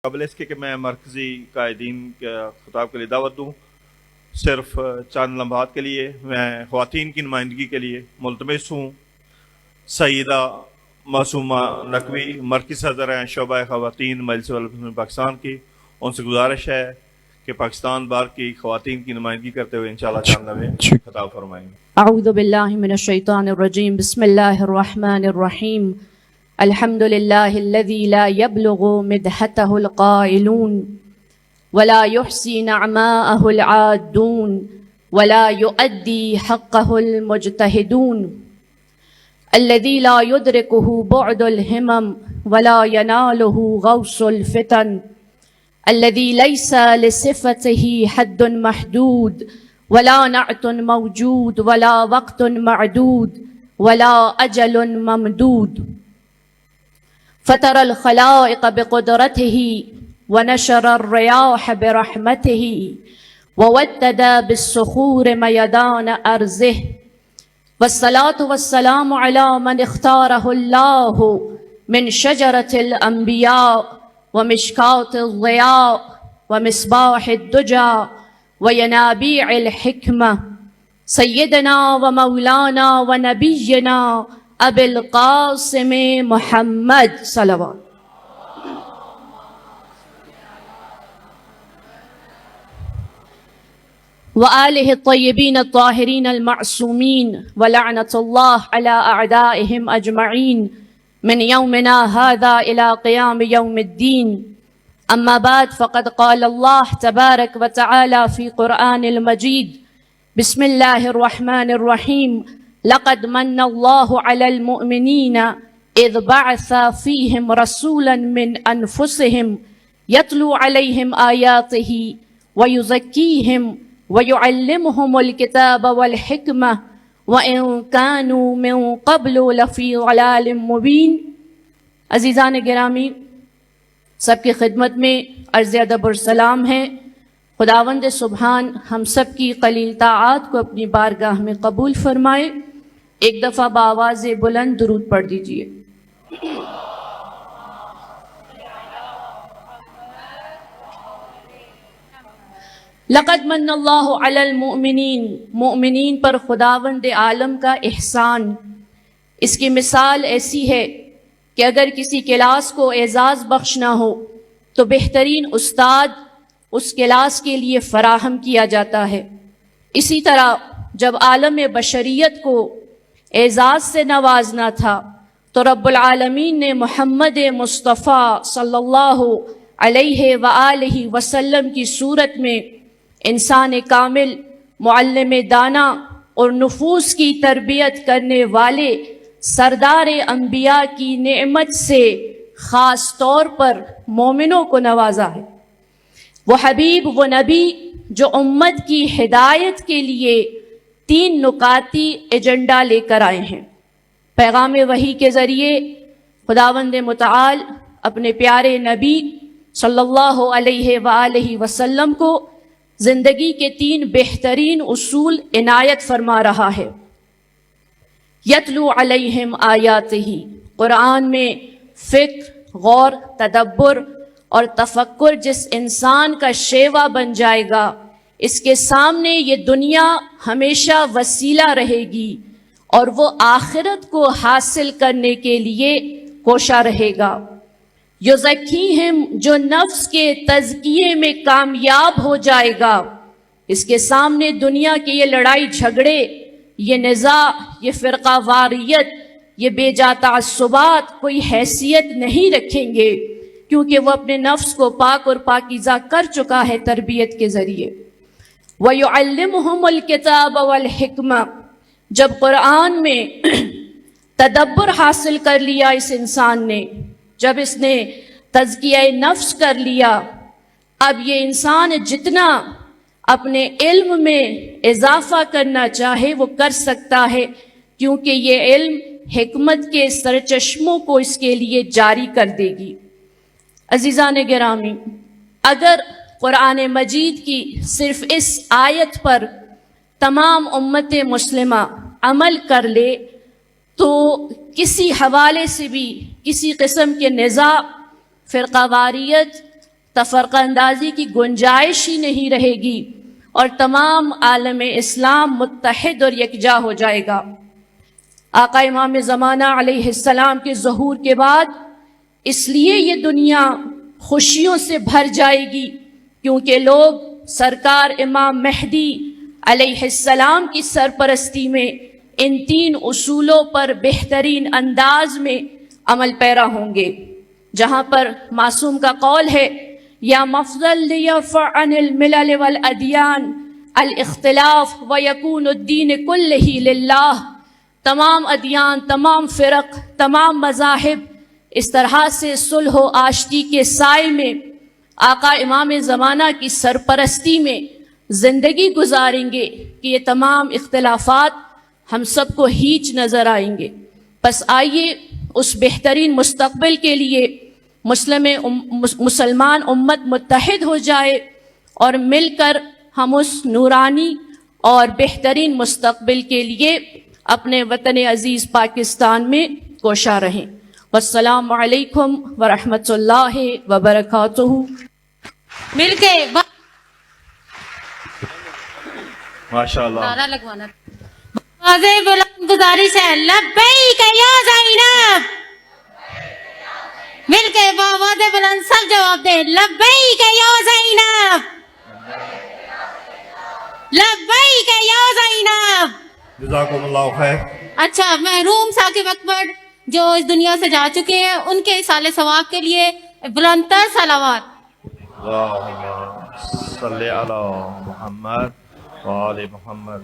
قبل اس کے کہ میں مرکزی قائدین کے خطاب کے لیے دعوت دوں، صرف چند لمحات کے لیے میں خواتین کی نمائندگی کے لیے ملتمس ہوں سیدہ معصومہ نقوی مرکزی صدر ہیں شعبہ خواتین مجلس علماء پاکستان کی، ان سے گزارش ہے کہ پاکستان بار کی خواتین کی نمائندگی کرتے ہوئے انشاءاللہ چند لمحے خطاب فرمائیں گے۔ اعوذ باللہ من الشیطان الرجیم، بسم اللہ الرحمن الرحیم، الحمد للہ الذی لا یبلغ مدحتہ القائلون ولا يحصي نعماءه العادون ولا يؤدي حقه المجتهدون الذي لا يدركه بعد الهمم ولا يناله غوص الفتن الذي ليس لصفته حد محدود ولا نعت موجود ولا وقت معدود ولا أجل ممدود فطر الخلائق بقدرته ونشر الرياح برحمته وودد بالصخور ميدان أرضه والصلاة والسلام على من اختاره الله من شجرة الأنبياء ومشكاة الضياء ومصباح الدجى وينابيع الحكمة سيدنا ومولانا ونبينا أبي القاسم محمد صلوات وآلہ الطیبین الطاہرین المعصومین ولعنۃ اللہ علی اعدائہم اجمعین من یومنا هذا الى قیام یوم الدین اما بعد فقد قال اللہ تبارک وتعالی فی قرآن المجید بسم اللہ الرحمن الرحیم لقد من اللہ علی المؤمنین اذ بعث فیہم رسولا من انفسہم یتلو علیہم آیاتہ ویزکیہم وَيُعَلِّمُهُمُ الْكِتَابَ وَالْحِكْمَةَ وَإِن كَانُوا مِن قَبْلُ لَفِي ضَلَالٍ مُبِينٍ۔ عزیزان گرامی، سب کی خدمت میں عرض ادب اور سلام ہے۔ خداوند سبحان ہم سب کی قلیل طاعات کو اپنی بارگاہ میں قبول فرمائے۔ ایک دفعہ بآواز بلند درود پڑھ دیجئے۔ لقد من اللہ علی المؤمنین، مومنین پر خداوند عالم کا احسان۔ اس کی مثال ایسی ہے کہ اگر کسی کلاس کو اعزاز بخشنا ہو تو بہترین استاد اس کلاس کے لیے فراہم کیا جاتا ہے۔ اسی طرح جب عالم بشریت کو اعزاز سے نوازنا تھا تو رب العالمین نے محمد مصطفیٰ صلی اللہ علیہ وآلہ وسلم کی صورت میں انسان کامل، معلم دانا اور نفوس کی تربیت کرنے والے سردار انبیاء کی نعمت سے خاص طور پر مومنوں کو نوازا ہے۔ وہ حبیب، وہ نبی جو امت کی ہدایت کے لیے 3 نکاتی ایجنڈا لے کر آئے ہیں۔ پیغام وحی کے ذریعے خداوند متعال اپنے پیارے نبی صلی اللہ علیہ وآلہ وسلم کو زندگی کے 3 بہترین اصول عنایت فرما رہا ہے۔ یتلو علیہم آیاتہ، قرآن میں فکر، غور، تدبر اور تفکر جس انسان کا شیوا بن جائے گا، اس کے سامنے یہ دنیا ہمیشہ وسیلہ رہے گی اور وہ آخرت کو حاصل کرنے کے لیے کوشاں رہے گا۔ یزکیہم، جو نفس کے تزکیے میں کامیاب ہو جائے گا، اس کے سامنے دنیا کے یہ لڑائی جھگڑے، یہ نزاع، یہ فرقہ واریت، یہ بے جا تعصبات کوئی حیثیت نہیں رکھیں گے، کیونکہ وہ اپنے نفس کو پاک اور پاکیزہ کر چکا ہے تربیت کے ذریعے۔ وَيُعَلِّمُهُمُ الْكِتَابَ وَالْحِكْمَةَ، جب قرآن میں تدبر حاصل کر لیا اس انسان نے، جب اس نے تزکیہ نفس کر لیا، اب یہ انسان جتنا اپنے علم میں اضافہ کرنا چاہے وہ کر سکتا ہے، کیونکہ یہ علم حکمت کے سرچشموں کو اس کے لیے جاری کر دے گی۔ عزیزان گرامی، اگر قرآن مجید کی صرف اس آیت پر تمام امت مسلمہ عمل کر لے تو کسی حوالے سے بھی کسی قسم کے نزاع، فرقہ واریت تفرقہ اندازی کی گنجائش ہی نہیں رہے گی اور تمام عالم اسلام متحد اور یکجا ہو جائے گا۔ آقا امام زمانہ علیہ السلام کے ظہور کے بعد اس لیے یہ دنیا خوشیوں سے بھر جائے گی کیونکہ لوگ سرکار امام مہدی علیہ السلام کی سرپرستی میں ان 3 اصولوں پر بہترین انداز میں عمل پیرا ہوں گے، جہاں پر معصوم کا قول ہے یا مفضل لیرفع عن الملل والادیان الاختلاف ویکون الدین کلہ للہ۔ تمام ادیان، تمام فرق، تمام مذاہب اس طرح سے صلح و آشتی کے سائے میں آقا امام زمانہ کی سرپرستی میں زندگی گزاریں گے کہ یہ تمام اختلافات ہم سب کو ہیچ نظر آئیں گے۔ بس آئیے اس بہترین مستقبل کے لیے مسلمان امت متحد ہو جائے اور مل کر ہم اس نورانی اور بہترین مستقبل کے لیے اپنے وطن عزیز پاکستان میں کوشاں رہیں۔ والسلام علیکم ورحمۃ اللہ وبرکاتہ۔ مل کے ماشاء اللہ، نعرہ لگوانا۔ واضح بلند گزارش ہے، لبیک یا زینب۔ مل کے واضح بلند سب جواب دیں، لبیک یا زینب، لبیک یا زینب۔ جزاکم اللہ خیر۔ اچھا، محروم ثاقب اکبر جو اس دنیا سے جا چکے ہیں، ان کے اصال ثواب کے لیے بلند تر صلوات۔ اللہم صلی علی محمد وآل محمد۔